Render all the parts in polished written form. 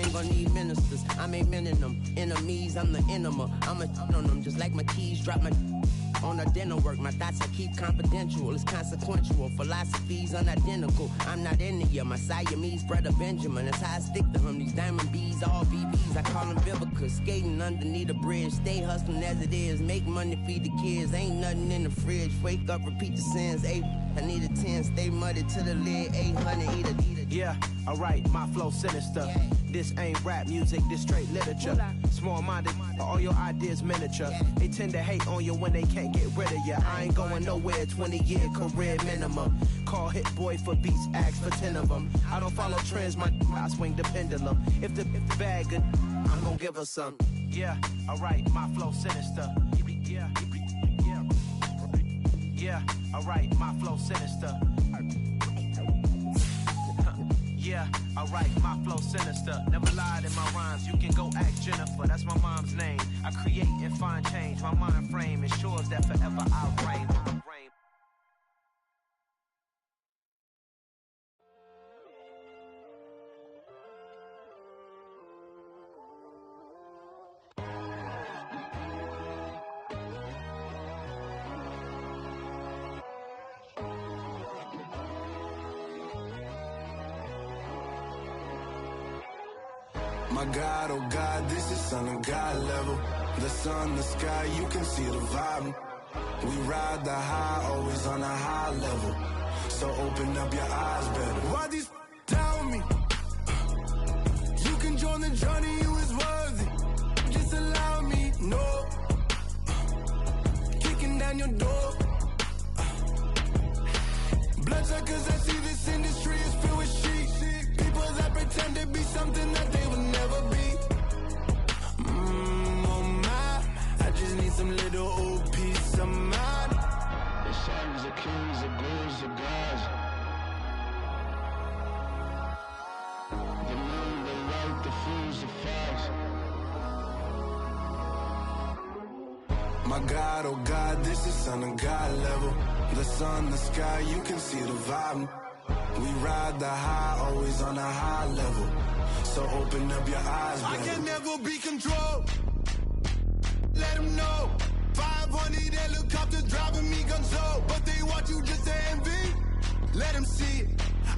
ain't gonna need ministers. I'm aiming them. Enemies, I'm the enema. I'ma on them just like my keys drop my on a dinner work. My thoughts I keep confidential. It's consequential. Philosophies unidentical. I'm not into you. My Siamese brother Benjamin. That's how I stick to him. These diamond bees, all BBs. I call them Vivica. Skating underneath a bridge. Stay hustling as it is. Make money, feed the kids. Ain't nothing in the fridge. Wake up, repeat the sins. I need a 10. Stay muddy to the lid. 800. Eat a. Yeah, alright, my flow sinister. Yeah. This ain't rap music, this straight literature. Small-minded, all your ideas miniature. Yeah. They tend to hate on you when they can't get rid of you. I ain't going nowhere, 20-year career minimum. Call Hit Boy for beats, ask for 10 of them. I don't follow trends, I swing the pendulum. If the bag good, I'm gonna give her some. Yeah, alright, my flow sinister. Yeah, alright, my flow sinister. Yeah, alright, my flow sinister. Never lied in my rhymes, you can go ask Jennifer. That's my mom's name. I create and find change. My mind frame ensures that forever I'll reign. My God, oh God, this is Son of God level. The sun, the sky, you can see the vibe. We ride the high, always on a high level. So open up your eyes better. Why these tell me? You can join the journey, you is worthy. Just allow me, no. Kicking down your door. Bloodsuckers, I see this industry is filled with sheep. People that pretend to be something that they will never be. Oh my, I just need some little old peace of mind. The sons of kings, the bulls, the gods. The moon, the light, the fools, the facts. My God, oh God, this is Son of God level. The sun, the sky, you can see the vibe. We ride the high, always on a high level. So open up your eyes, baby. I can never be controlled. Let them know. 500 helicopters driving me gonzo. But they want you just to envy. Let them see it.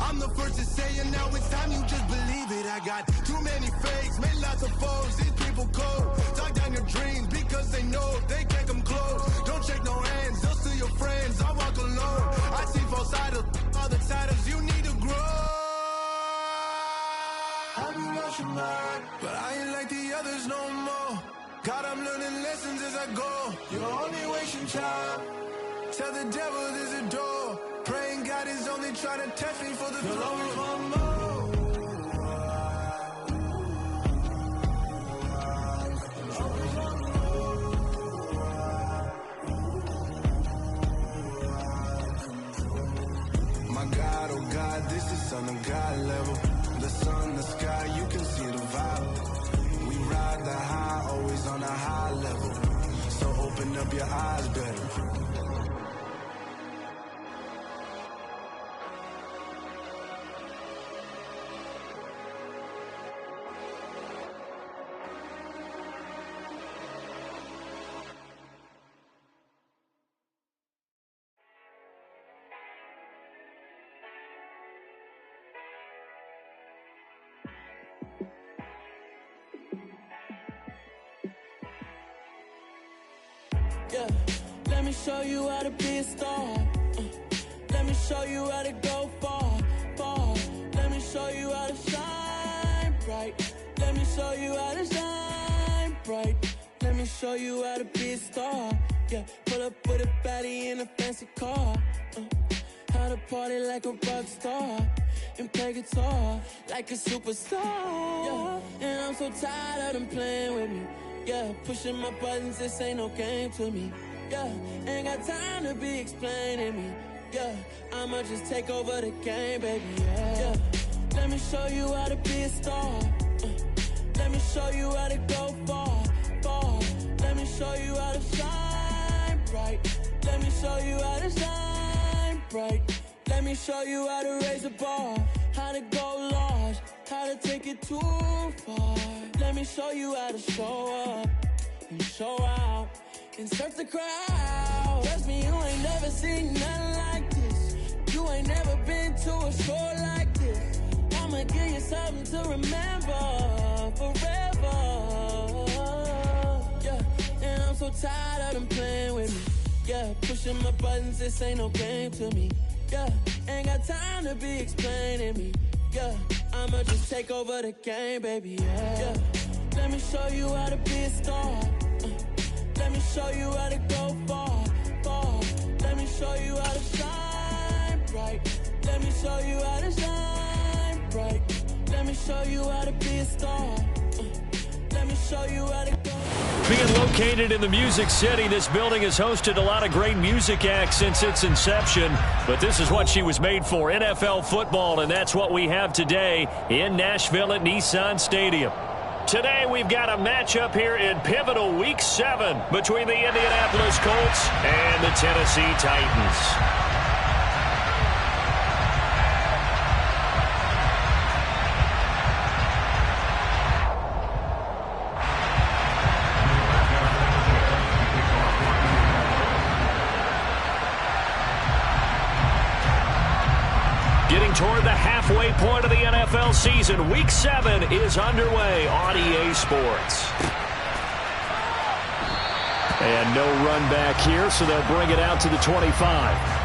I'm the first to say it, now it's time you just believe it. I got too many fakes, made lots of foes. These people cold. Talk down your dreams because they know they can't come close. Don't shake no hands, they'll steal your friends. I walk alone. I see false idols, other titles. You need to grow. I've been watching mine, but I ain't like the others no more. God, I'm learning lessons as I go. You're only wasting time. Tell the devil there's a door. Praying God is only trying to test me for the throne. My God, oh God, this is Son of God level. The sun, the sky, you can see the vibe. We ride the high, always on a high level. So open up your eyes better. Yeah, let me show you how to be a star. Let me show you how to go far, far. Let me show you how to shine bright. Let me show you how to shine bright. Let me show you how to be a star. Yeah, pull up with a baddie in a fancy car. How to party like a rock star and play guitar like a superstar. Yeah, and I'm so tired of them playing with me. Yeah, pushing my buttons, this ain't no game to me. Yeah, ain't got time to be explaining me. Yeah, I'ma just take over the game, baby. Yeah, let me show you how to be a star. Let me show you how to go far, far. Let me show you how to shine bright. Let me show you how to shine bright. Let me show you how to raise a bar, how to go large, how to take it too far. Let me show you how to show up and show out and surf the crowd. Trust me, you ain't never seen nothing like this. You ain't never been to a show like this. I'ma give you something to remember forever. Yeah, and I'm so tired of them playing with me. Yeah, pushing my buttons, this ain't no game to me. Yeah, ain't got time to be explaining me. Yeah, I'ma just take over the game, baby. Yeah, let me show you how to be a star. Let me show you how to go far, far. Let me show you how to shine bright. Let me show you how to shine bright. Let me show you how to be a star. Let me show you how to go. Being located in the Music City, this building has hosted a lot of great music acts since its inception. But this is what she was made for, NFL football, and that's what we have today in Nashville at Nissan Stadium. Today we've got a matchup here in pivotal Week 7 between the Indianapolis Colts and the Tennessee Titans. Getting toward the halfway point of the NFL season, Week 7 is underway on EA Sports. And no run back here, so they'll bring it out to the 25.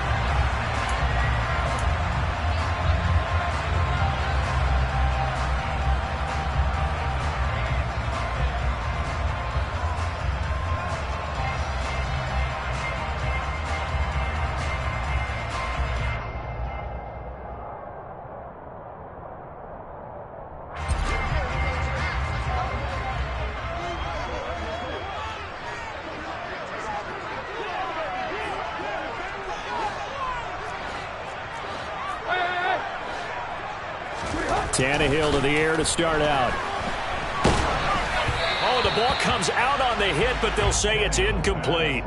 Tannehill to the air to start out. Oh, the ball comes out on the hit, but they'll say it's incomplete.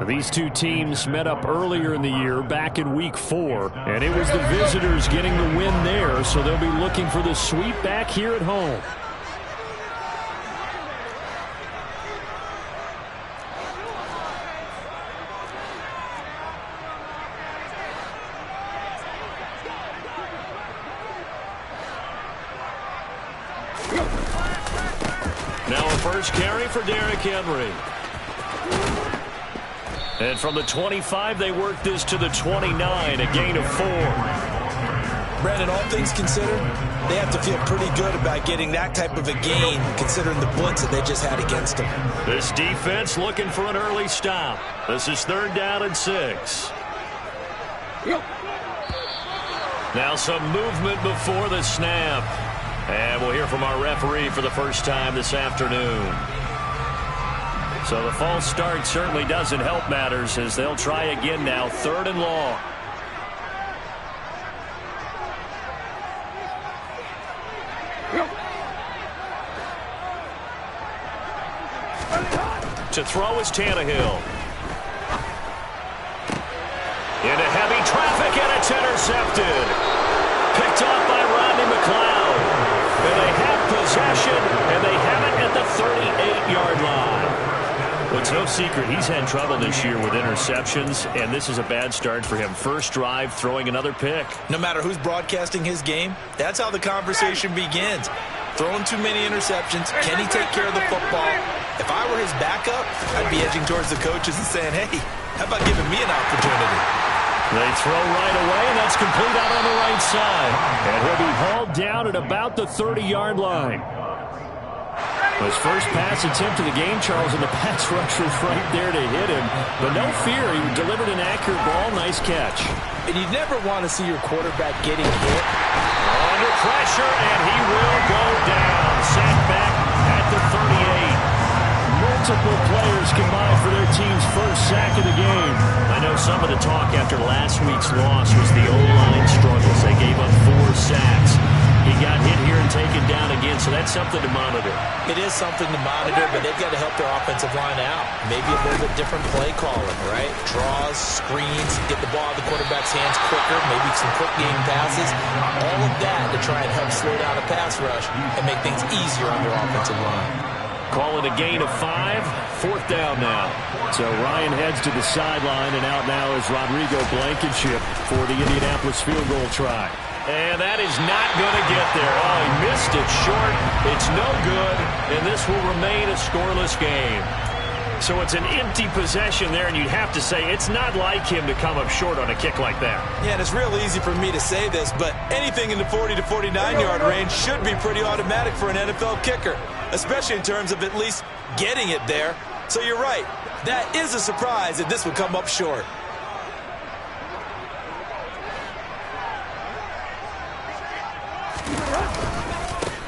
These two teams met up earlier in the year, back in Week 4, and it was the visitors getting the win there, so they'll be looking for the sweep back here at home. Now a first carry for Derrick Henry. And from the 25, they work this to the 29, a gain of 4. Brandon, all things considered, they have to feel pretty good about getting that type of a gain, considering the blitz that they just had against them. This defense looking for an early stop. This is 3rd down and 6. Now some movement before the snap. And we'll hear from our referee for the first time this afternoon. So the false start certainly doesn't help matters as they'll try again now, 3rd and long. To throw is Tannehill. Into heavy traffic, and it's intercepted. Picked off by Rodney McLeod. And they have possession, and they have it at the 38-yard line. Well, it's no secret he's had trouble this year with interceptions, and this is a bad start for him. First drive, throwing another pick. No matter who's broadcasting his game, that's how the conversation begins. Throwing too many interceptions, can he take care of the football? If I were his backup, I'd be edging towards the coaches and saying, hey, how about giving me an opportunity? They throw right away, and that's complete out on the right side. And he'll be hauled down at about the 30-yard line. His first pass attempt of the game, Charles, and the pass rush was right there to hit him. But no fear, he delivered an accurate ball. Nice catch. And you never want to see your quarterback getting hit. Under pressure, and he will go down. Sacked back at the 38. Multiple players combined for their team's first sack of the game. I know some of the talk after last week's loss was the O-line struggles. They gave up 4 sacks. He got hit here in taken down again, so that's something to monitor. It is something to monitor, but they've got to help their offensive line out. Maybe a little bit different play calling, right? Draws, screens, get the ball out of the quarterback's hands quicker, maybe some quick game passes. All of that to try and help slow down a pass rush and make things easier on their offensive line. Call it a gain of 5. 4th down now. So Ryan heads to the sideline, and out now is Rodrigo Blankenship for the Indianapolis field goal try. And that is not going to get there. Oh, he missed it short. It's no good, and this will remain a scoreless game. So it's an empty possession there, and you'd have to say it's not like him to come up short on a kick like that. Yeah, and it's real easy for me to say this, but anything in the 40 to 49-yard range should be pretty automatic for an NFL kicker, especially in terms of at least getting it there. So you're right. That is a surprise that this would come up short.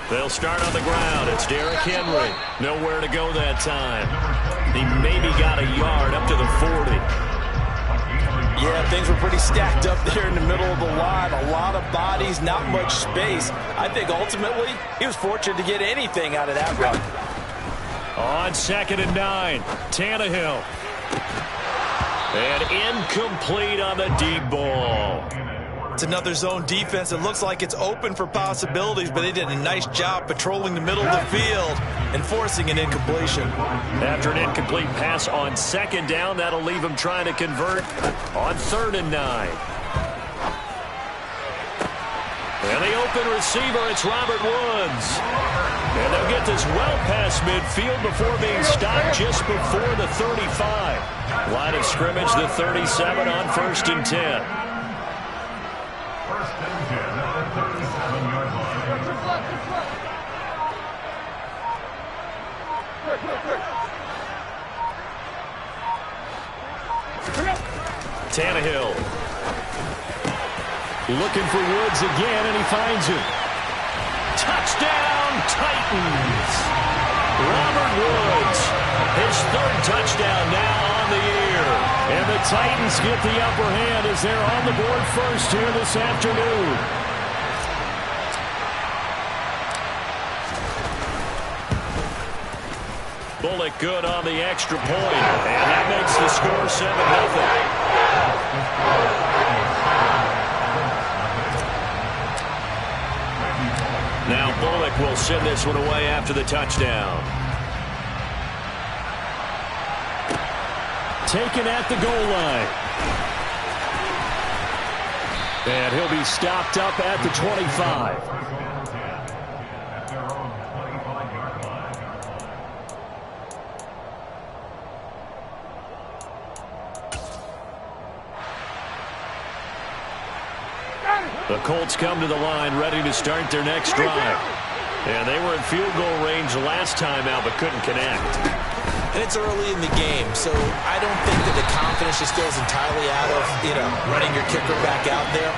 They'll start on the ground. It's Derrick Henry. Nowhere to go that time. He maybe got a yard up to the 40. Yeah, things were pretty stacked up there in the middle of the line. A lot of bodies, not much space. I think ultimately he was fortunate to get anything out of that run. On 2nd and 9, Tannehill. And incomplete on the deep ball. It's another zone defense. It looks like it's open for possibilities, but they did a nice job patrolling the middle of the field and forcing an incompletion. After an incomplete pass on 2nd down, that'll leave him trying to convert on 3rd and 9. And the open receiver, it's Robert Woods. And they'll get this well past midfield before being stopped just before the 35. Line of scrimmage, the 37 on 1st and 10. Tannehill looking for Woods again, and he finds him. Touchdown, Titans! Robert Woods, his 3rd touchdown now on the year. And the Titans get the upper hand as they're on the board first here this afternoon. Bullock good on the extra point, and that makes the score 7-0. Now Bullock will send this one away after the touchdown. Taken at the goal line. And he'll be stopped up at the 25. The Colts come to the line ready to start their next drive. And they were in field goal range last time out but couldn't connect. And it's early in the game, so I don't think that the confidence just goes entirely out of, running your kicker back out there.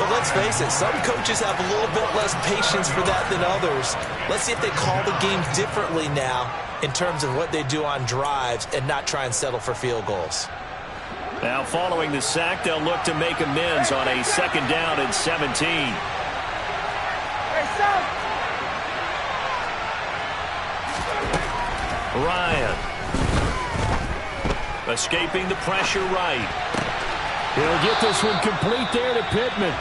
But let's face it, some coaches have a little bit less patience for that than others. Let's see if they call the game differently now in terms of what they do on drives and not try and settle for field goals. Now following the sack, they'll look to make amends on a 2nd down and 17. Ryan. Escaping the pressure right. He'll get this one complete there to Pittman.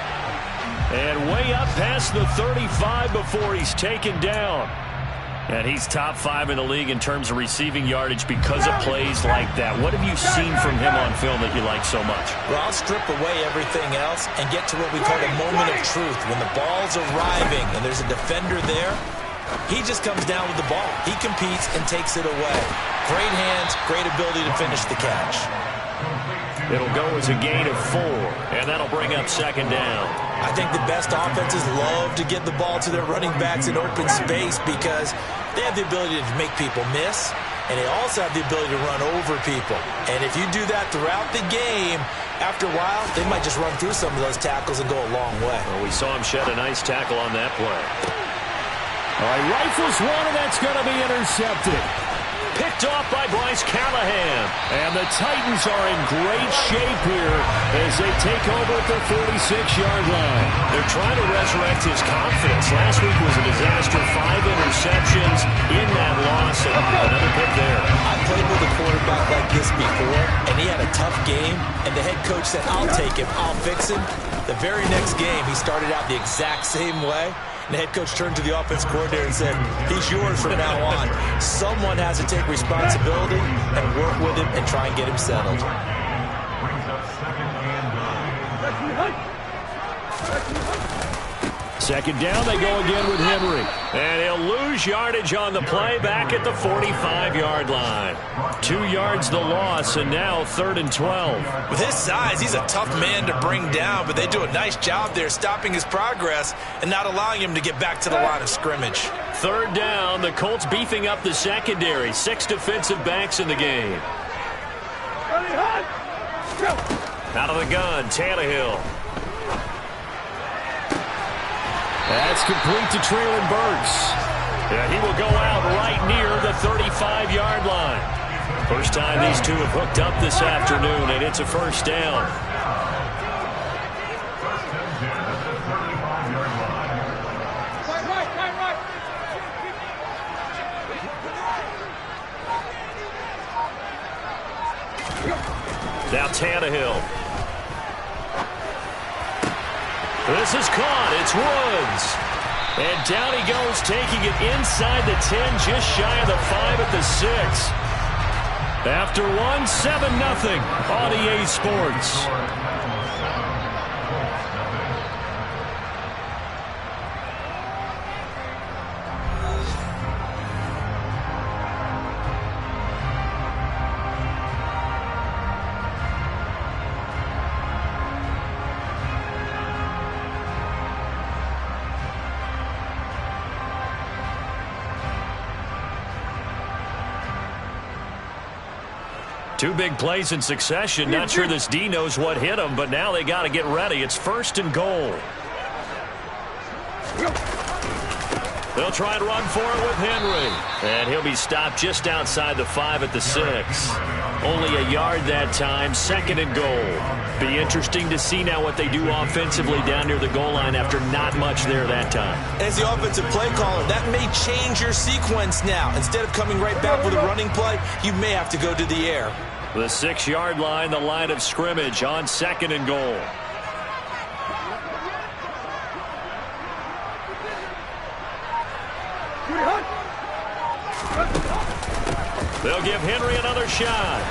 And way up past the 35 before he's taken down. And he's top 5 in the league in terms of receiving yardage because of plays like that. What have you seen from him on film that you like so much? Well, I'll strip away everything else and get to what we call the moment of truth. When the ball's arriving and there's a defender there, he just comes down with the ball. He competes and takes it away. Great hands, great ability to finish the catch. It'll go as a gain of 4, and that'll bring up 2nd down. I think the best offenses love to get the ball to their running backs in open space because they have the ability to make people miss, and they also have the ability to run over people. And if you do that throughout the game, after a while, they might just run through some of those tackles and go a long way. Well, we saw him shed a nice tackle on that play. All right, rifles one, and that's going to be intercepted. picked off by Bryce Callahan. And the Titans are in great shape here as they take over at the 46-yard line. They're trying to resurrect his confidence. Last week was a disaster. 5 interceptions in that loss. And another pick there. I played with a quarterback like this before, and he had a tough game, and the head coach said, I'll take him, I'll fix him. The very next game, he started out the exact same way. And the head coach turned to the offense coordinator and said, he's yours from now on. Someone has to take responsibility and work with him and try and get him settled. Second down, they go again with Henry. And he'll lose yardage on the play back at the 45-yard line. 2 yards the loss, and now 3rd and 12. With his size, he's a tough man to bring down, but they do a nice job there stopping his progress and not allowing him to get back to the line of scrimmage. 3rd down, the Colts beefing up the secondary. 6 defensive backs in the game. Out of the gun, Tannehill. That's complete to Traylon Burks. Yeah, he will go out right near the 35-yard line. First time these two have hooked up this afternoon, and it's a first down. Now Tannehill. This is caught. It's Woods. And down he goes, taking it inside the 10, just shy of the 5 at the 6. After one, 7-0 on EA Sports. Two big plays in succession. Not sure this D knows what hit him, but now they got to get ready. It's 1st and goal. They'll try and run for it with Henry. And he'll be stopped just outside the 5 at the 6. Only a yard that time. 2nd and goal. Be interesting to see now what they do offensively down near the goal line after not much there that time. As the offensive play caller, that may change your sequence now. Instead of coming right back with a running play, you may have to go to the air. The 6-yard line, the line of scrimmage on 2nd and goal. They'll give Henry another shot.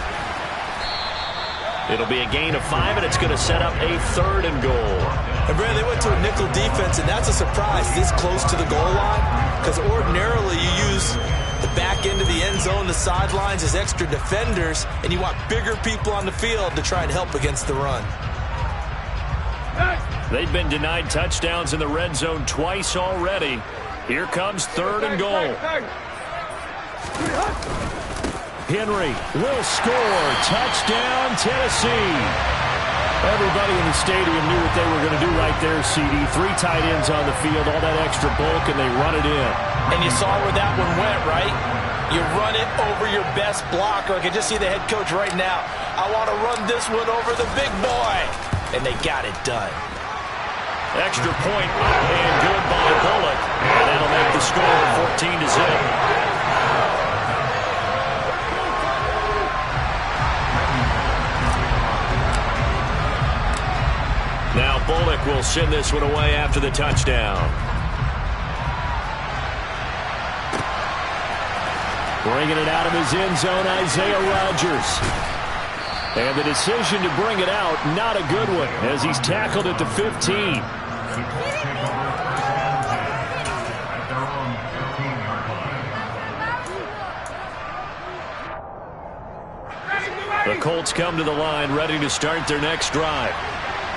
It'll be a gain of 5, and it's going to set up a 3rd and goal. And Brad, they went to a nickel defense, and that's a surprise this close to the goal line, because ordinarily you use the back end of the end zone, the sidelines as extra defenders, and you want bigger people on the field to try and help against the run. They've been denied touchdowns in the red zone twice already. Here comes 3rd and goal. Henry will score. Touchdown, Tennessee. Everybody in the stadium knew what they were going to do right there, CD. 3 tight ends on the field, all that extra bulk, and they run it in. And you saw where that one went, right? You run it over your best blocker. I can just see the head coach right now. I want to run this one over the big boy. And they got it done. Extra point up and good by Bullock. And that'll make the score 14-0. Now Bullock will send this one away after the touchdown. Bringing it out of his end zone, Isaiah Rodgers. And the decision to bring it out, not a good one, as he's tackled at the 15. The Colts come to the line, ready to start their next drive.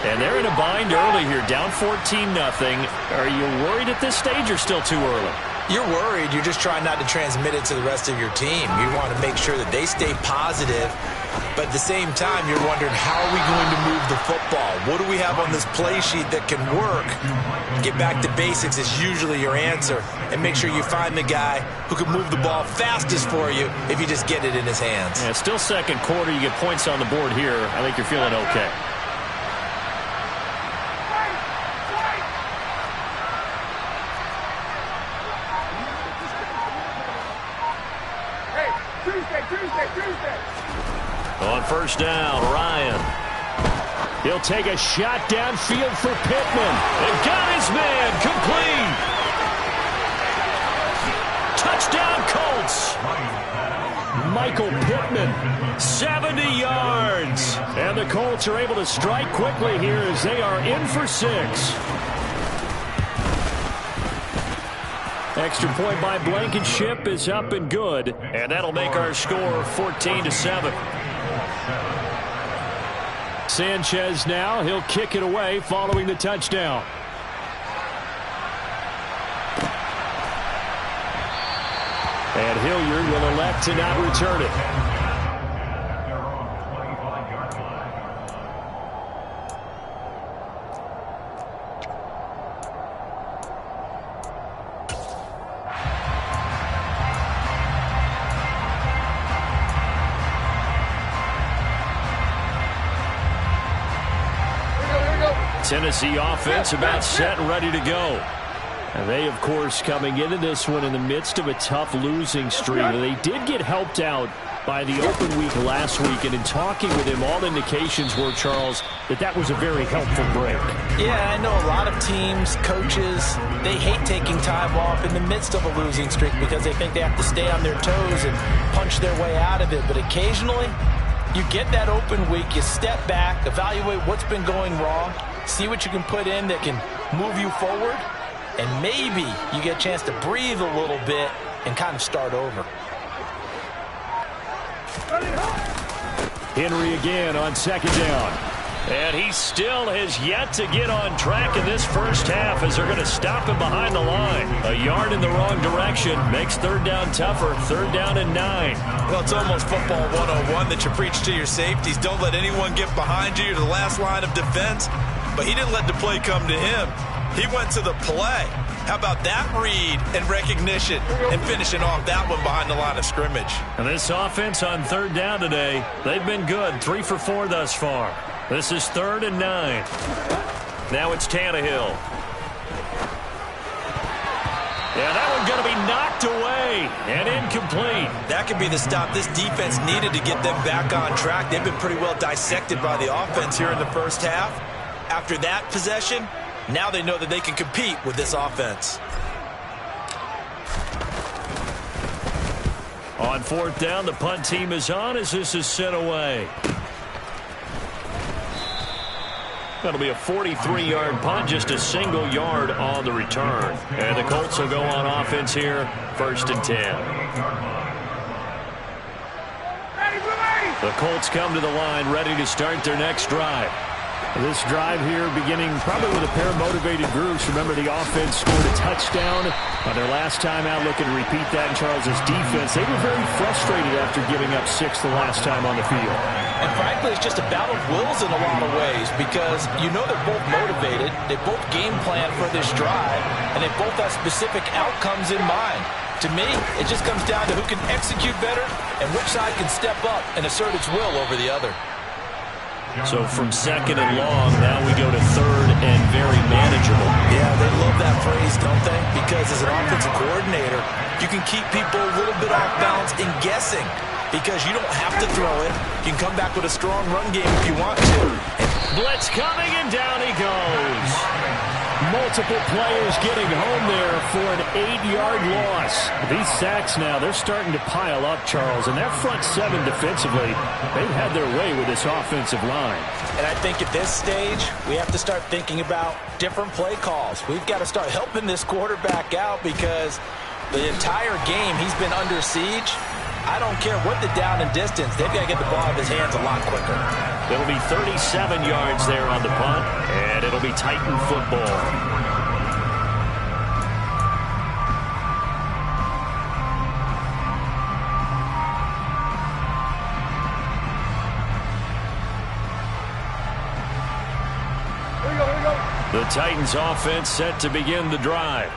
And they're in a bind early here, down 14-0. Are you worried at this stage or still too early? You're worried. You're just trying not to transmit it to the rest of your team. You want to make sure that they stay positive. But at the same time, you're wondering, how are we going to move the football? What do we have on this play sheet that can work? Get back to basics is usually your answer. And make sure you find the guy who can move the ball fastest for you if you just get it in his hands. Yeah, still second quarter. You get points on the board here. I think you're feeling okay. On first down, Ryan. He'll take a shot downfield for Pittman. And got his man complete. Touchdown, Colts. Michael Pittman, 70 yards. And the Colts are able to strike quickly here as they are in for 6. Extra point by Blankenship is up and good. And that'll make our score 14-7. Sanchez now. He'll kick it away following the touchdown. And Hilliard will elect to not return it. Tennessee offense about set and ready to go. And they, of course, coming into this one in the midst of a tough losing streak. They did get helped out by the open week last week, and in talking with him, all indications were, Charles, that was a very helpful break. Yeah, I know a lot of teams, coaches, they hate taking time off in the midst of a losing streak because they think they have to stay on their toes and punch their way out of it. But occasionally, you get that open week, you step back, evaluate what's been going wrong, see what you can put in that can move you forward, and maybe you get a chance to breathe a little bit and kind of start over. Henry again on second down. And he still has yet to get on track in this first half as they're going to stop him behind the line. A yard in the wrong direction makes third down tougher. Third down and 9. Well, it's almost football 101 that you preach to your safeties. Don't let anyone get behind you. You're the last line of defense. But he didn't let the play come to him. He went to the play. How about that read and recognition and finishing off that one behind the line of scrimmage? And this offense on third down today, they've been good. 3 for 4 thus far. This is third and 9. Now it's Tannehill. Yeah, that one's going to be knocked away and incomplete. That could be the stop this defense needed to get them back on track. They've been pretty well dissected by the offense here in the first half. After that possession, now they know that they can compete with this offense. On fourth down, the punt team is on as this is sent away. That'll be a 43-yard punt, just a single yard on the return. And the Colts will go on offense here, first and 10. The Colts come to the line, ready to start their next drive. This drive here beginning probably with a pair of motivated groups. Remember, the offense scored a touchdown on their last time out. Looking to repeat that in Charles's defense. They were very frustrated after giving up 6 the last time on the field. And frankly, it's just a battle of wills in a lot of ways because you know they're both motivated. They both game plan for this drive, and they both have specific outcomes in mind. To me, it just comes down to who can execute better and which side can step up and assert its will over the other. So from second and long, now we go to third and very manageable. Yeah, they love that phrase, don't they? Because as an offensive coordinator, you can keep people a little bit off balance in guessing because you don't have to throw it. You can come back with a strong run game if you want to. Blitz coming, and down he goes. Multiple players getting home there for an 8-yard loss. These sacks now, they're starting to pile up, Charles. And that front seven defensively, they've had their way with this offensive line. And I think at this stage, we have to start thinking about different play calls. We've got to start helping this quarterback out because the entire game he's been under siege. I don't care what the down and distance. They've got to get the ball out of his hands a lot quicker. It'll be 37 yards there on the punt, and it'll be Titan football. The Titans offense set to begin the drive.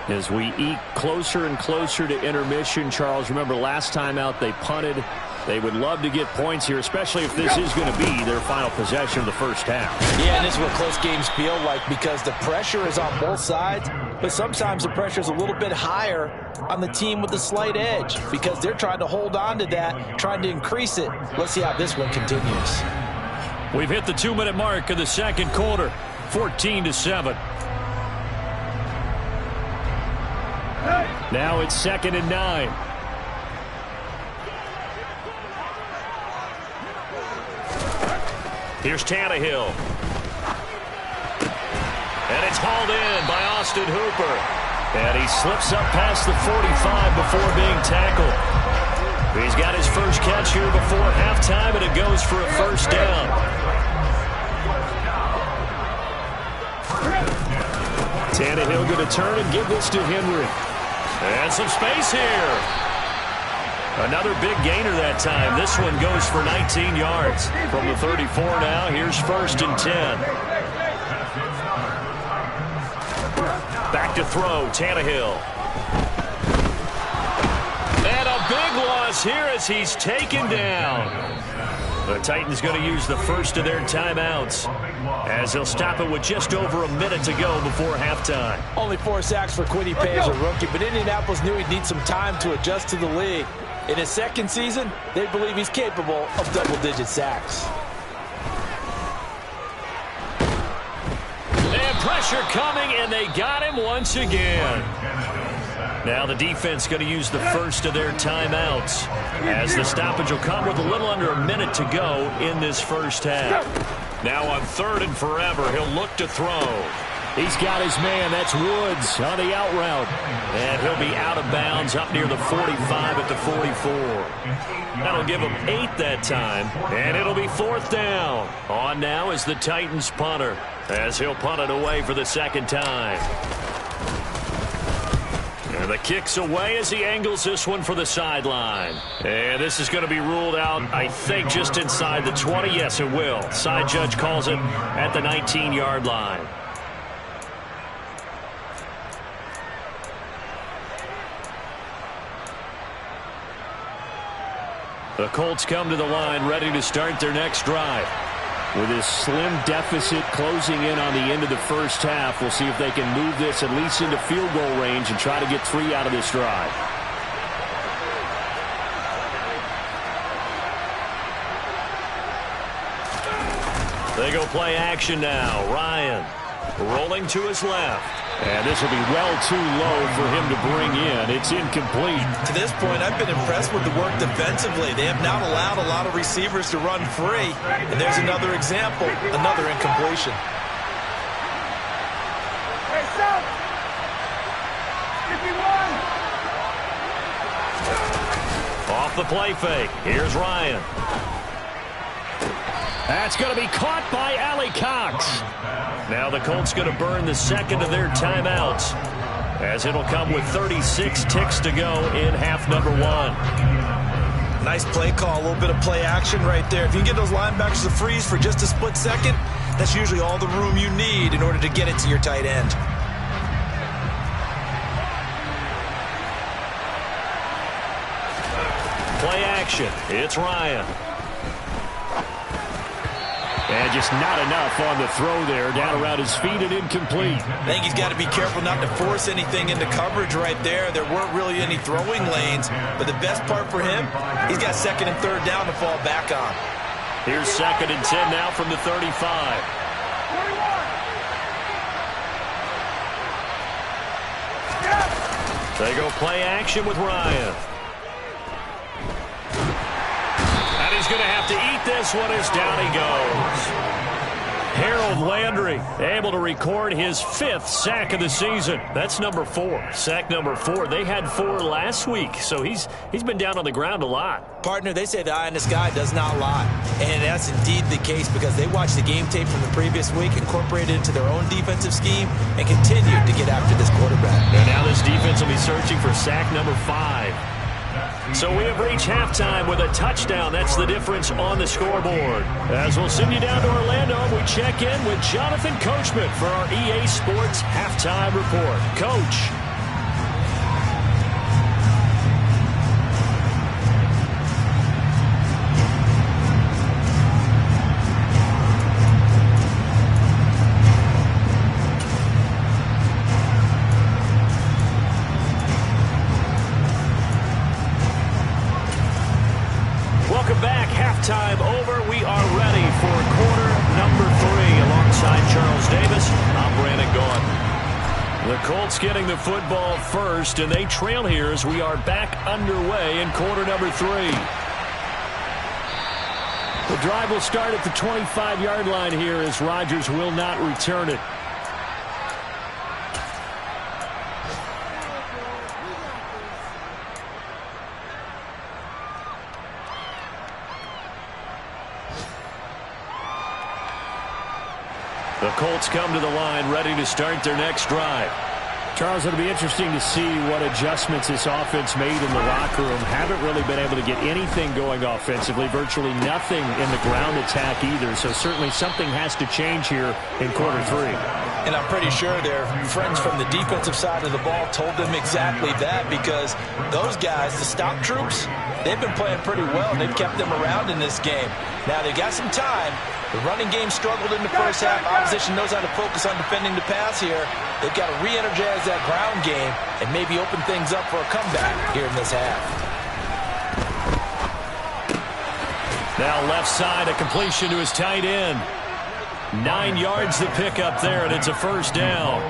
As we eke closer and closer to intermission, Charles, remember last time out they punted. They would love to get points here, especially if this is going to be their final possession of the first half. Yeah, and this is what close games feel like because the pressure is on both sides, but sometimes the pressure is a little bit higher on the team with the slight edge because they're trying to hold on to that, trying to increase it. Let's see how this one continues. We've hit the 2-minute mark of the second quarter, 14-7. Now it's 2nd and 9. Here's Tannehill. And it's hauled in by Austin Hooper. And he slips up past the 45 before being tackled. He's got his first catch here before halftime, and it goes for a first down. Tannehill going to turn and give this to Henry. And some space here. Another big gainer that time. This one goes for 19 yards. From the 34 now, here's 1st and 10. Back to throw, Tannehill. And a big loss here as he's taken down. The Titans going to use the first of their timeouts as they'll stop it with just over a minute to go before halftime. Only 4 sacks for Kwity Paye as a rookie, but Indianapolis knew he'd need some time to adjust to the league. In his second season, they believe he's capable of double-digit sacks. And pressure coming, and they got him once again. Now the defense going to use the first of their timeouts as the stoppage will come with a little under a minute to go in this first half. Now on 3rd and forever, he'll look to throw. He's got his man. That's Woods on the out route. And he'll be out of bounds up near the 45 at the 44. That'll give him 8 that time. And it'll be 4th down. On now is the Titans punter as he'll punt it away for the second time. And the kick's away as he angles this one for the sideline. And this is going to be ruled out, I think, just inside the 20. Yes, it will. Side judge calls it at the 19-yard line. The Colts come to the line ready to start their next drive. With this slim deficit closing in on the end of the first half, we'll see if they can move this at least into field goal range and try to get 3 out of this drive. They go play action now. Ryan rolling to his left. And this will be well too low for him to bring in. It's incomplete. To this point, I've been impressed with the work defensively. They have not allowed a lot of receivers to run free. And there's another example, another incompletion. Off the play fake. Here's Ryan. That's going to be caught by Allie Cox. Now the Colts going to burn the second of their timeouts as it'll come with 36 ticks to go in half number 1. Nice play call, a little bit of play action right there. If you can get those linebackers to freeze for just a split second, that's usually all the room you need in order to get it to your tight end. Play action. It's Ryan. And just not enough on the throw there. Down around his feet and incomplete. I think he's got to be careful not to force anything into coverage right there. There weren't really any throwing lanes. But the best part for him, he's got 2nd and 3rd down to fall back on. Here's 2nd and 10 now from the 35. They go play action with Ryan. And he's going to have to eat this one as down he goes. Harold Landry able to record his 5th sack of the season. That's number 4. Sack number 4. They had 4 last week, so he's been down on the ground a lot. Partner, they say the eye in the sky does not lie. And that's indeed the case because they watched the game tape from the previous week, incorporated it into their own defensive scheme, and continued to get after this quarterback. And now this defense will be searching for sack number 5. So we have reached halftime with a touchdown. That's the difference on the scoreboard. As we'll send you down to Orlando, we check in with Jonathan Coachman for our EA Sports Halftime Report. Coach. Time over. We are ready for quarter number 3 alongside Charles Davis. I'm Brandon Gaudin. The Colts getting the football first, and they trail here as we are back underway in quarter number 3. The drive will start at the 25-yard line here as Rodgers will not return it. The Colts come to the line ready to start their next drive. Charles, it'll be interesting to see what adjustments this offense made in the locker room. Haven't really been able to get anything going offensively, virtually nothing in the ground attack either. So certainly something has to change here in quarter 3. And I'm pretty sure their friends from the defensive side of the ball told them exactly that, because those guys, the stop troops, they've been playing pretty well. They've kept them around in this game. Now they got some time. The running game struggled in the first half. Opposition knows how to focus on defending the pass here. They've got to re-energize that ground game and maybe open things up for a comeback here in this half. Now left side, a completion to his tight end. 9 yards to pick up there, and it's a first down.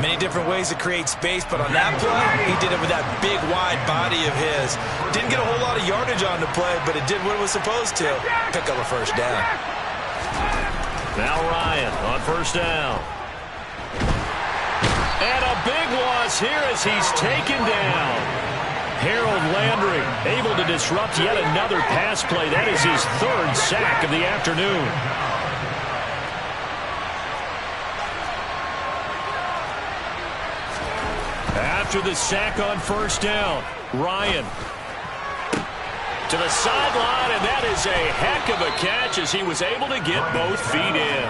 Many different ways to create space, but on that play, he did it with that big, wide body of his. Didn't get a whole lot of yardage on the play, but it did what it was supposed to. Pick up a first down. Now Ryan on first down. And a big loss here as he's taken down. Harold Landry able to disrupt yet another pass play. That is his 3rd sack of the afternoon. After the sack on first down, Ryan to the sideline, and that is a heck of a catch as he was able to get both feet in.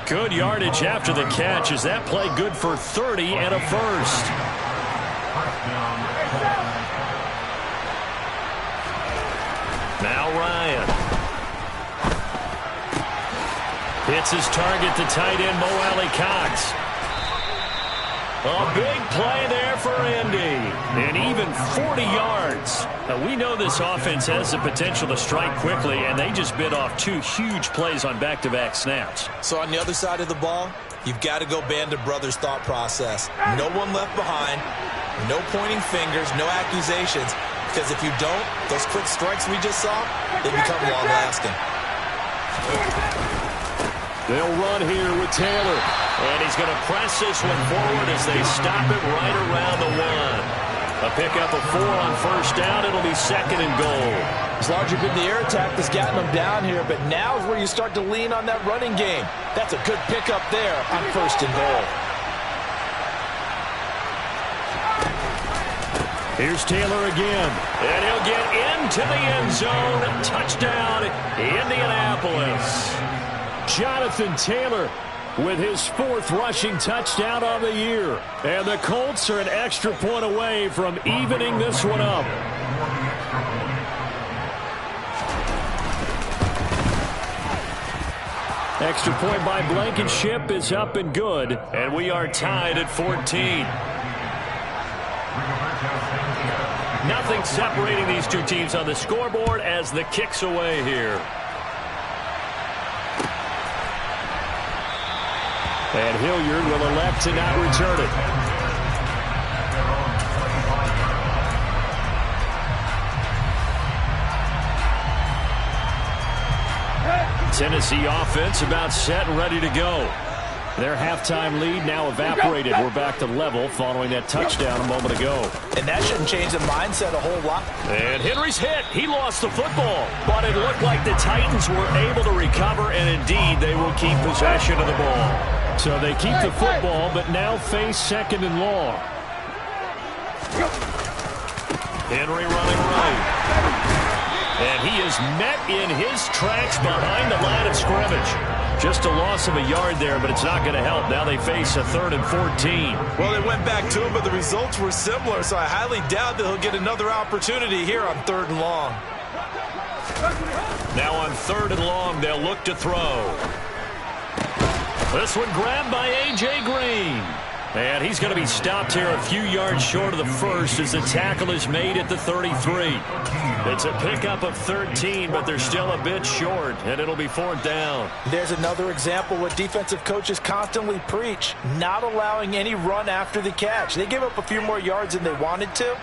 Good yardage after the catch as that play good for 30 and a first. Now Ryan hits his target, the tight end Mo Alley-Cox. A big play there for Indy, and even 40 yards. Now, we know this offense has the potential to strike quickly, and they just bit off 2 huge plays on back-to-back snaps. So on the other side of the ball, you've got to go Band of Brothers thought process. No one left behind, no pointing fingers, no accusations, because if you don't, those quick strikes we just saw, they become long-lasting. They'll run here with Taylor. And he's going to press this one forward as they stop it right around the 1. A pickup of 4 on first down. It'll be 2nd and goal. It's largely been the air attack that's gotten them down here, but now is where you start to lean on that running game. That's a good pickup there on 1st and goal. Here's Taylor again. And he'll get into the end zone. Touchdown, Indianapolis. Jonathan Taylor with his 4th rushing touchdown of the year. And the Colts are an extra point away from evening this one up. Extra point by Blankenship is up and good. And we are tied at 14. Nothing separating these 2 teams on the scoreboard as the kick's away here. And Hilliard will elect to not return it. Tennessee offense about set and ready to go. Their halftime lead now evaporated. We're back to level following that touchdown a moment ago. And that shouldn't change the mindset a whole lot. And Henry's hit. He lost the football. But it looked like the Titans were able to recover, and indeed they will keep possession of the ball. So they keep the football, but now face 2nd and long. Henry running right. And he is met in his tracks behind the line of scrimmage. Just a loss of a yard there, but it's not going to help. Now they face a 3rd and 14. Well, they went back to him, but the results were similar, so I highly doubt that he'll get another opportunity here on 3rd and long. Now on 3rd and long, they'll look to throw. This one grabbed by A.J. Green. And he's going to be stopped here a few yards short of the first as the tackle is made at the 33. It's a pickup of 13, but they're still a bit short, and it'll be 4th down. There's another example what defensive coaches constantly preach, not allowing any run after the catch. They gave up a few more yards than they wanted to,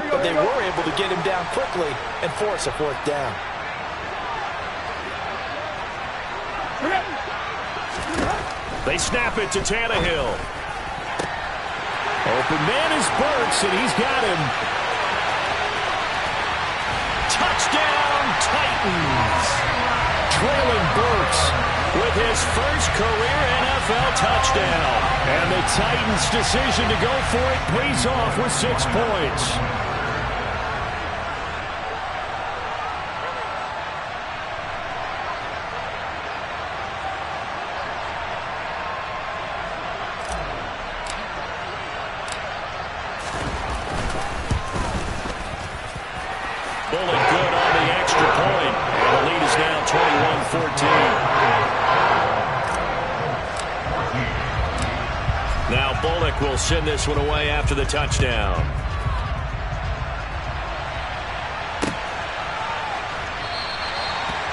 but they were able to get him down quickly and force a 4th down. They snap it to Tannehill. Open man is Burks, and he's got him. Touchdown, Titans. Trailing Burks with his first career NFL touchdown. And the Titans' decision to go for it pays off with 6 points. Bullock good on the extra point. And the lead is now 21-14. Now Bullock will send this one away after the touchdown.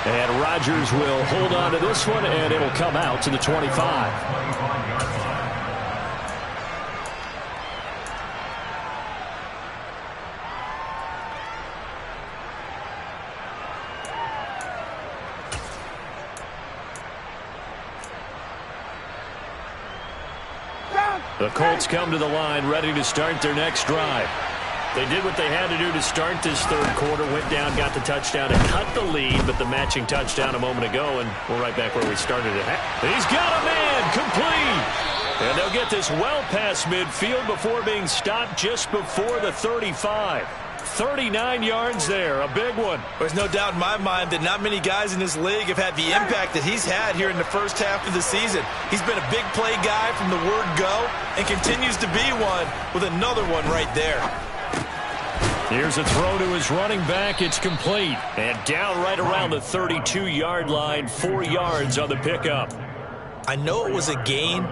And Rodgers will hold on to this one, and it'll come out to the 25. The Colts come to the line ready to start their next drive. They did what they had to do to start this 3rd quarter, went down, got the touchdown to cut the lead, but the matching touchdown a moment ago, and we're right back where we started it. He's got a man, complete! And they'll get this well past midfield before being stopped just before the 35. 39 yards there, a big one. There's no doubt in my mind that not many guys in this league have had the impact that he's had here in the first half of the season. He's been a big play guy from the word go and continues to be one with another one right there. Here's a throw to his running back. It's complete. And down right around the 32-yard line, 4 yards on the pickup. I know it was a gain,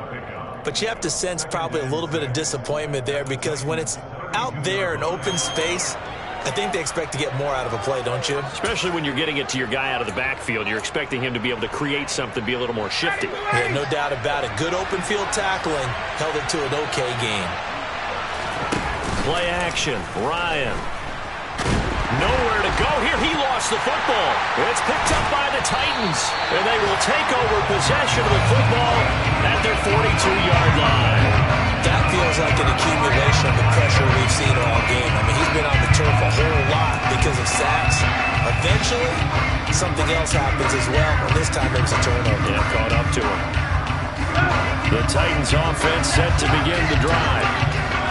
but you have to sense probably a little bit of disappointment there because when it's out there in open space, I think they expect to get more out of a play, don't you? Especially when you're getting it to your guy out of the backfield. You're expecting him to be able to create something, be a little more shifty. Yeah, no doubt about it. Good open field tackling held it to an okay game. Play action. Ryan. Nowhere to go here. He lost the football. It's picked up by the Titans, and they will take over possession of the football at their 42-yard line. That feels like an accumulation of the pressure we've seen all game. I mean, he's been on the turf a whole lot because of sacks. Eventually, something else happens as well, and this time it was a turnover. Yeah, caught up to him. The Titans offense set to begin the drive.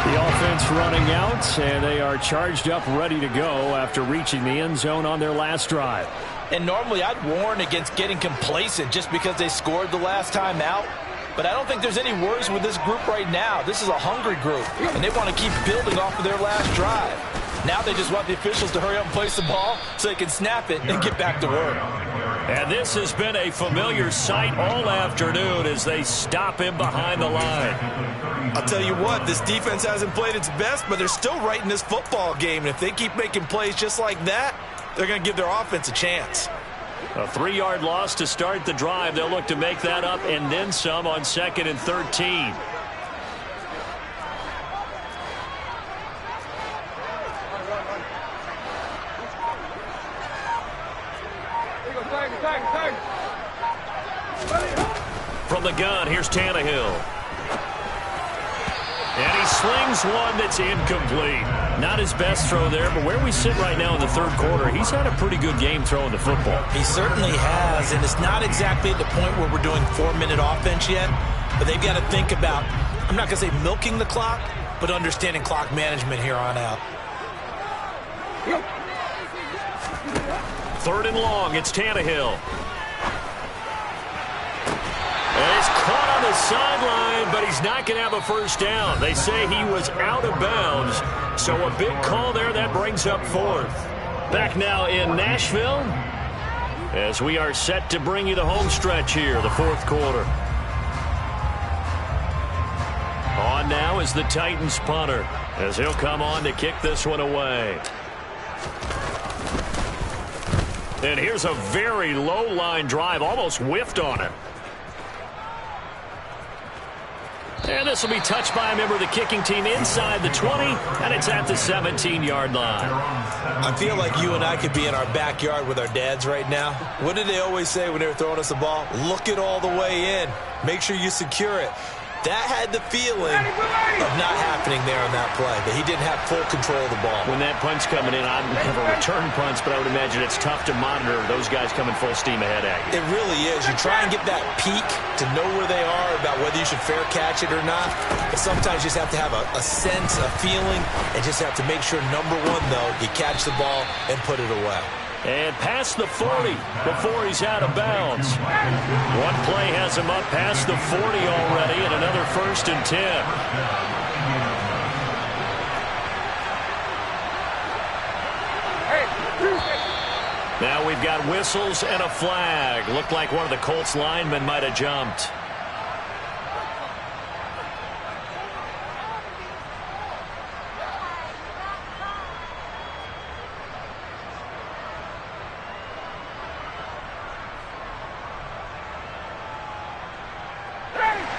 The offense running out, and they are charged up, ready to go after reaching the end zone on their last drive. And normally I'd warn against getting complacent just because they scored the last time out. But I don't think there's any worries with this group right now. This is a hungry group, and they want to keep building off of their last drive. Now they just want the officials to hurry up and place the ball so they can snap it and get back to work. And this has been a familiar sight all afternoon as they stop him behind the line. I'll tell you what, this defense hasn't played its best, but they're still right in this football game. And if they keep making plays just like that, they're going to give their offense a chance. A 3-yard loss to start the drive. They'll look to make that up and then some on 2nd and 13. From the gun, here's Tannehill. And he slings one that's incomplete. Not his best throw there, but where we sit right now in the 3rd quarter, he's had a pretty good game throwing the football. He certainly has, and it's not exactly at the point where we're doing 4-minute offense yet, but they've got to think about, I'm not going to say milking the clock, but understanding clock management here on out. Third and long, it's Tannehill. And he's caught on the sideline, but he's not going to have a first down. They say he was out of bounds, so a big call there. That brings up fourth. Back now in Nashville as we are set to bring you the home stretch here, the fourth quarter. On now is the Titans punter as he'll come on to kick this one away. And here's a very low line drive, almost whiffed on it. And this will be touched by a member of the kicking team inside the 20, and it's at the 17-yard line. I feel like you and I could be in our backyard with our dads right now. What did they always say when they were throwing us the ball? Look it all the way in. Make sure you secure it. That had the feeling of not happening there on that play, that he didn't have full control of the ball. When that punt's coming in, I never return punts, but I would imagine it's tough to monitor those guys coming full steam ahead at you. It really is. You try and get that peek to know where they are, about whether you should fair catch it or not. But sometimes you just have to have a sense, a feeling, and just have to make sure, number one, though, you catch the ball and put it away. And past the 40 before he's out of bounds. One play has him up past the 40 already, and another 1st and 10. Now we've got whistles and a flag. Looked like one of the Colts linemen might have jumped.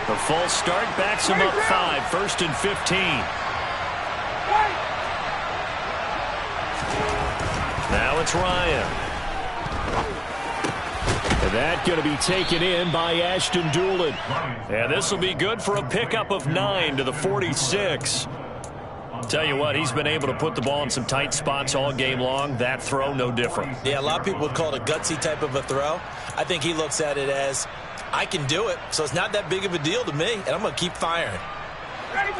The false start backs him up 5, 1st and 15. Now it's Ryan. And that going to be taken in by Ashton Doolin. And this will be good for a pickup of 9 to the 46. Tell you what, he's been able to put the ball in some tight spots all game long. That throw, no different. Yeah, a lot of people would call it a gutsy type of a throw. I think he looks at it as, I can do it, so it's not that big of a deal to me, and I'm going to keep firing. Ready.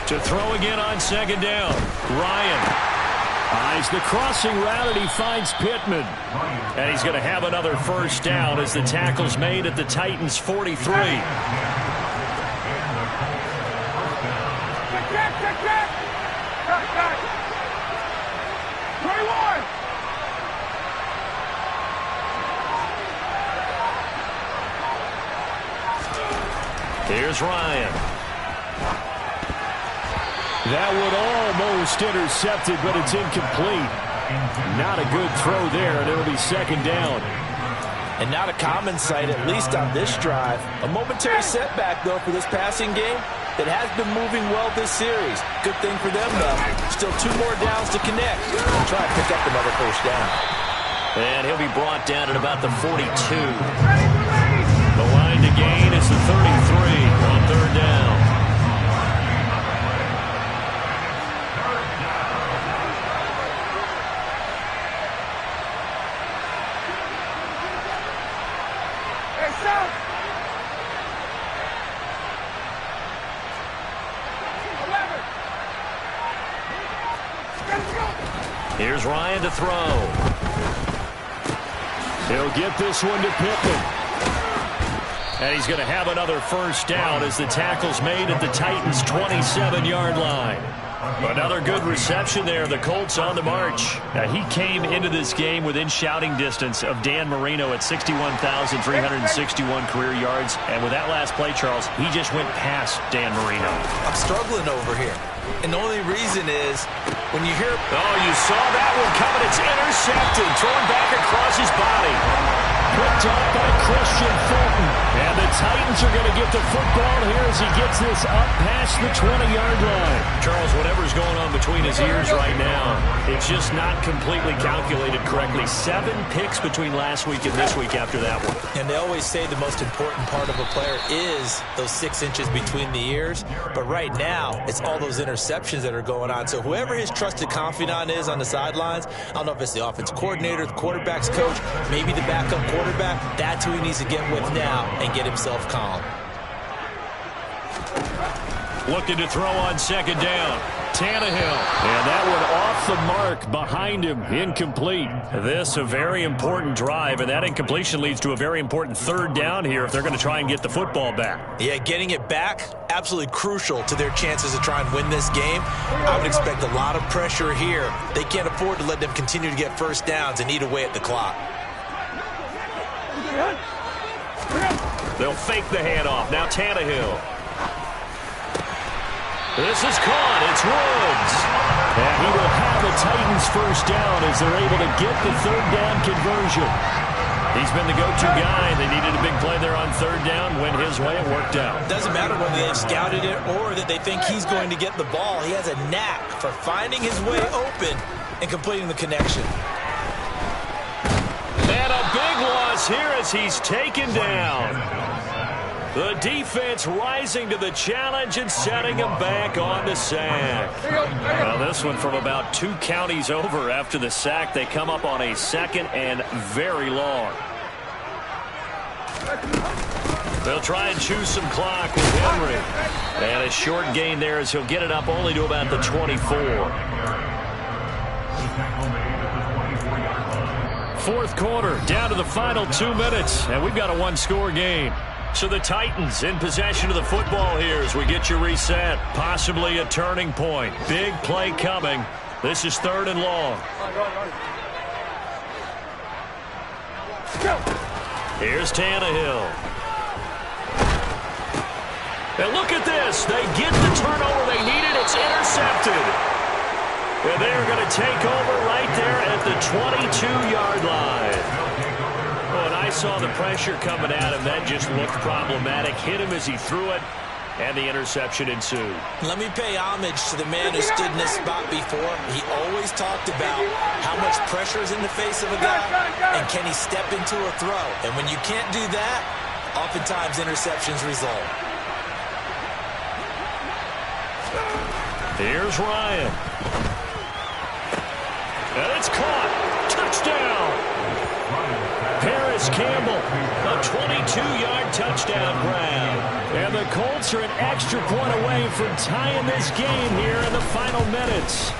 To throw again on 2nd down. Ryan eyes the crossing route, and he finds Pittman. And he's going to have another 1st down as the tackle's made at the Titans' 43. Check. 21. Here's Ryan. That would almost intercepted, but it's incomplete. Not a good throw there, and it'll be 2nd down. And not a common sight, at least on this drive. A momentary setback, though, for this passing game that has been moving well this series. Good thing for them, though. Still 2 more downs to connect. They'll try to pick up another 1st down. And he'll be brought down at about the 42. The line to gain is the 33 on 3rd down. Here's Ryan to throw. He'll get this one to Pittman. And he's going to have another 1st down as the tackle's made at the Titans' 27-yard line. Another good reception there. The Colts on the march. Now, he came into this game within shouting distance of Dan Marino at 61,361 career yards. And with that last play, Charles, he just went past Dan Marino. I'm struggling over here. And the only reason is when you hear... Oh, you saw that one coming. It's intercepted. Thrown back across his body. Picked up by Christian Fulton. And the Titans are going to get the football here as he gets this up past the 20-yard line. Charles, whatever's going on between his ears right now, it's just not completely calculated correctly. 7 picks between last week and this week after that one. And they always say the most important part of a player is those 6 inches between the ears. But right now, it's all those interceptions that are going on. So whoever his trusted confidant is on the sidelines, I don't know if it's the offense coordinator, the quarterback's coach, maybe the backup quarterback, that's who he needs to get with now and get himself calm. Looking to throw on second down. Tannehill. And that one off the mark behind him. Incomplete. This a very important drive, and that incompletion leads to a very important third down here if they're going to try and get the football back. Yeah, getting it back, absolutely crucial to their chances to try and win this game. I would expect a lot of pressure here. They can't afford to let them continue to get first downs and eat away at the clock. They'll fake the handoff. Now Tannehill. This is caught. It's Woods. And he will have the Titans first down as they're able to get the third down conversion. He's been the go-to guy. They needed a big play there on third down. Went his way. It worked out. Doesn't matter whether they've scouted it or that they think he's going to get the ball. He has a knack for finding his way open and completing the connection. And a big loss here as he's taken down. The defense rising to the challenge and setting him back on the sack. Well, this one from about 2 counties over after the sack. They come up on a second and very long. They'll try and choose some clock with Henry. And a short gain there as he'll get it up only to about the 24. Fourth quarter, down to the final 2 minutes, and we've got a 1-score game. So the Titans in possession of the football here as we get you reset. Possibly a turning point. Big play coming. This is 3rd and long. Here's Tannehill. And look at this. They get the turnover they needed. It's intercepted. And they're going to take over right there at the 22-yard line. When I saw the pressure coming at him, that just looked problematic. Hit him as he threw it, and the interception ensued. Let me pay homage to the man who stood in this spot before. He always talked about how much pressure is in the face of a guy, and can he step into a throw. And when you can't do that, oftentimes interceptions result. Here's Ryan. And it's caught. Touchdown. Harris Campbell, a 22-yard touchdown grab. And the Colts are an extra point away from tying this game here in the final minutes.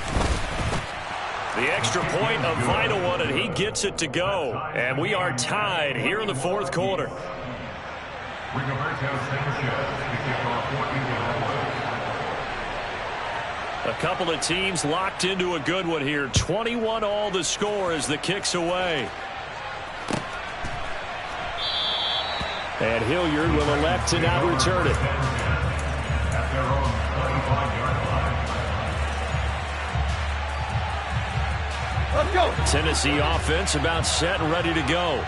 The extra point, a vital one, and he gets it to go. And we are tied here in the fourth quarter. A couple of teams locked into a good one here. 21 all the score as the kick's away. And Hilliard will elect to now return it. Let's go. Tennessee offense about set and ready to go.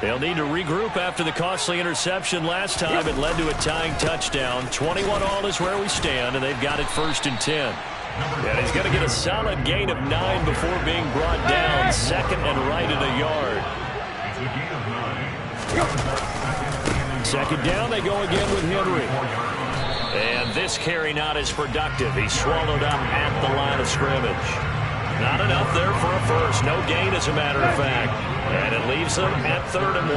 They'll need to regroup after the costly interception last time. It led to a tying touchdown. 21 all is where we stand, and they've got it 1st and 10. And he's going to get a solid gain of 9 before being brought down. 2nd and right at a yard. 2nd down, they go again with Henry. And this carry not as productive. He's swallowed up at the line of scrimmage. Not enough there for a first. No gain, as a matter of fact. And it leaves them at 3rd and 1.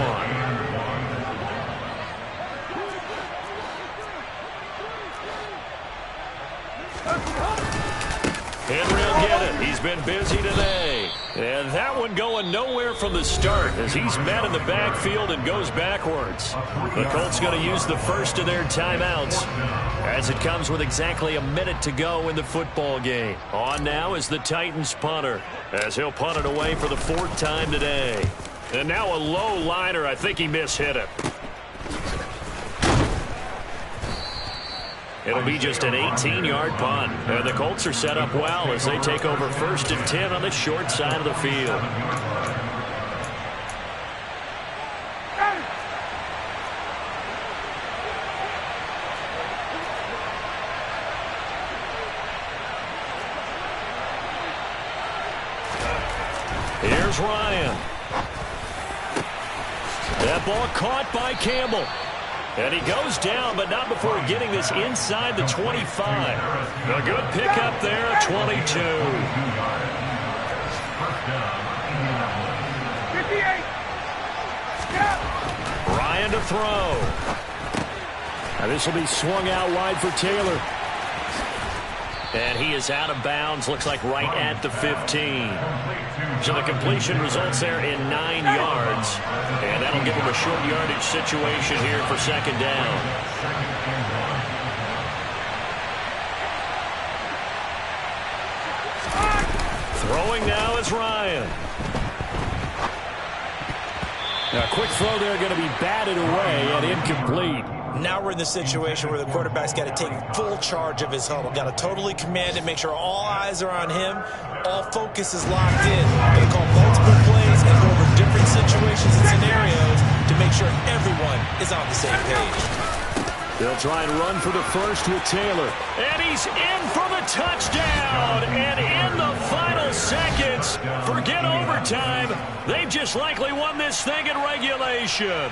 Henry will get it. He's been busy today. And that one going nowhere from the start as he's met in the backfield and goes backwards. The Colts going to use the first of their timeouts as it comes with exactly a minute to go in the football game. On now is the Titans punter as he'll punt it away for the 4th time today. And now a low liner. I think he mishit it. It'll be just an 18-yard punt. And the Colts are set up well as they take over 1st and 10 on the short side of the field. Here's Ryan. That ball caught by Campbell. And he goes down, but not before getting this inside the 25. A good pickup there at 22. 58. Ryan to throw. Now this will be swung out wide for Taylor. And he is out of bounds, looks like right at the 15. So the completion results there in 9 yards. And that'll give him a short yardage situation here for second down. Throwing now is Ryan. Now, a quick throw there going to be batted away and incomplete. Now we're in the situation where the quarterback's got to take full charge of his huddle. Got to totally command it, make sure all eyes are on him. All focus is locked in. Going to call multiple plays and go over different situations and scenarios to make sure everyone is on the same page. They'll try and run for the first with Taylor. And he's in for the touchdown. And in the final seconds, forget overtime. They've just likely won this thing in regulation.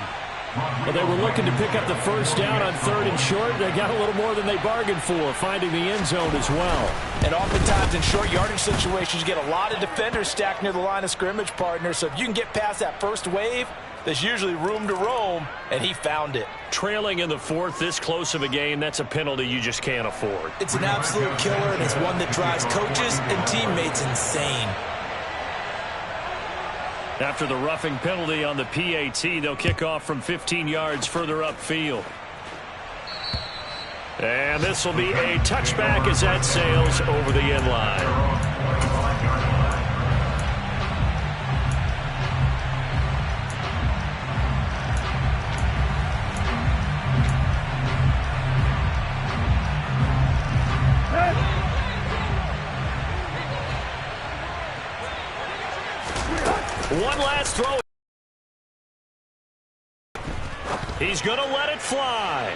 Well, they were looking to pick up the first down on 3rd and short. They got a little more than they bargained for, finding the end zone as well. And oftentimes in short yardage situations, you get a lot of defenders stacked near the line of scrimmage, partner. So if you can get past that first wave, there's usually room to roam, and he found it. Trailing in the 4th, this close of a game, that's a penalty you just can't afford. It's an absolute killer, and it's one that drives coaches and teammates insane. After the roughing penalty on the PAT, they'll kick off from 15 yards further upfield. And this will be a touchback as that sails over the end line. One last throw. He's going to let it fly.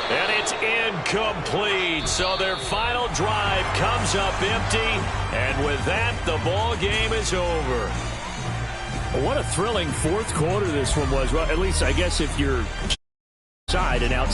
And it's incomplete. So their final drive comes up empty. And with that, the ball game is over. What a thrilling 4th quarter this one was. Well, at least I guess if you're side and outside.